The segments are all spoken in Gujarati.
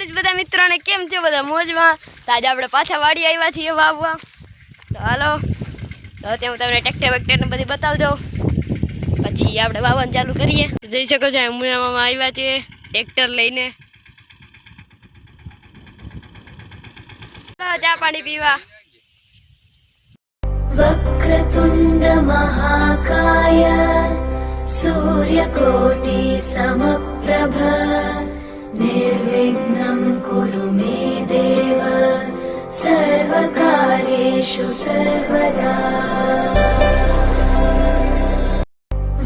ગાઈસ બધા મિત્રોને કેમ છે બધા મોજમાં। તો આજે આપણે પાછા વાડી આવ્યા છીએ વાવવા। તો હાલો તો અત્યારે હું તમને ટ્રેક્ટર વેક્ટરને બધી બતાવી દઉં પછી આપણે વાવવાનું ચાલુ કરીએ। જોઈ શકો છો મુના મામા આવ્યા છે ટ્રેક્ટર લઈને। ચા પાણી પીવા। वक्रतुण्ड महाकाय सूर्यकोटि समप्रभ निर्विघ्नं कुरु मे देव सर्वकार्येषु सर्वदा।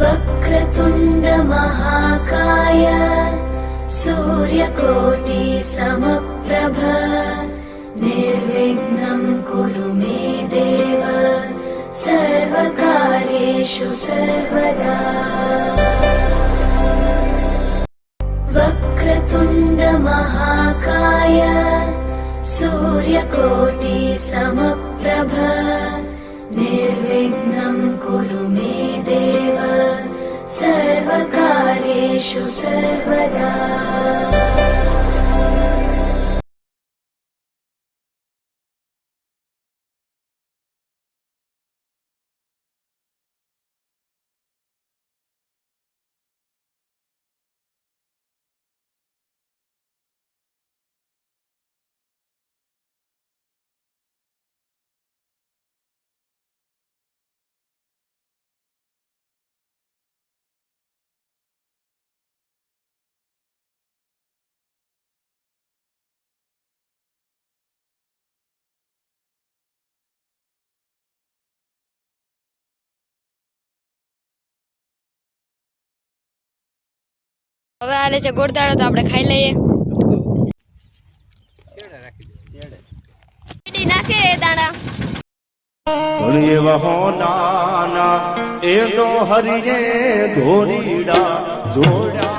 वक्रतुण्ड महाकाय सूर्यकोटि समप्रभ निर्विघ्नं कुरु मे देव सर्वकार्येषु सर्वदा। वक्रतुण्ड महाकाय सूर्यकोटि समप्रभ निर्विघ्नं कुरु मे देव सर्वकार्येषु सर्वदा। હવે આલે છે ગોળદાળો તો આપણે ખાઈ લઈએ। નાખે દાણા ધોળીએ વહો નાના એ તો હરિએ ધોળીડા જોડા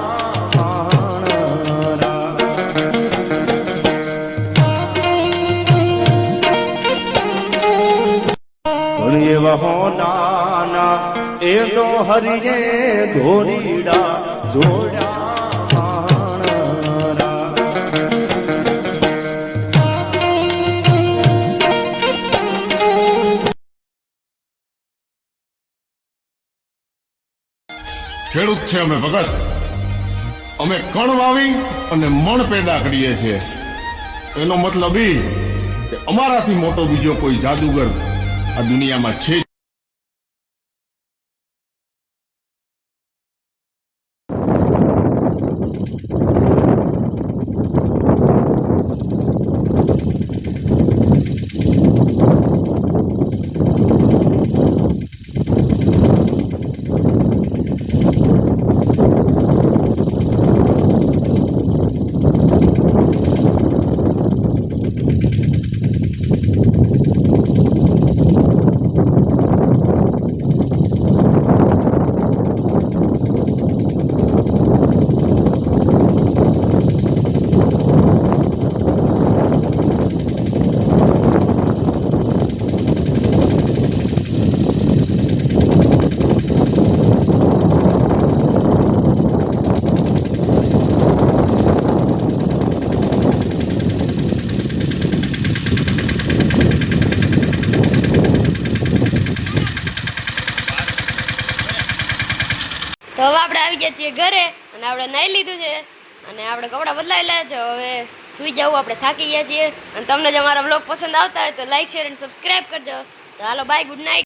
ધોળીએ વહો નાના એ તો હરિએ ધોળીડા જોડા। ખેડૂત છે અમે ભગત, અમે કણ વાવી અને મણ પેદા કરીએ છીએ। એનો મતલબ એ કે અમારાથી મોટો બીજો કોઈ જાદુગર આ દુનિયામાં છે। તો હવે આપણે આવી ગયા છીએ ઘરે અને આપણે નાહી લીધું છે અને આપણે કપડાં બદલાવી લીધા છે। હવે સૂઈ જવું, આપણે થાકી ગયા છીએ। અને તમને જો અમારા વ્લોગ પસંદ આવતા હોય તો લાઈક શેર અને સબસ્ક્રાઈબ કરજો। તો હાલો બાય, ગુડ નાઇટ।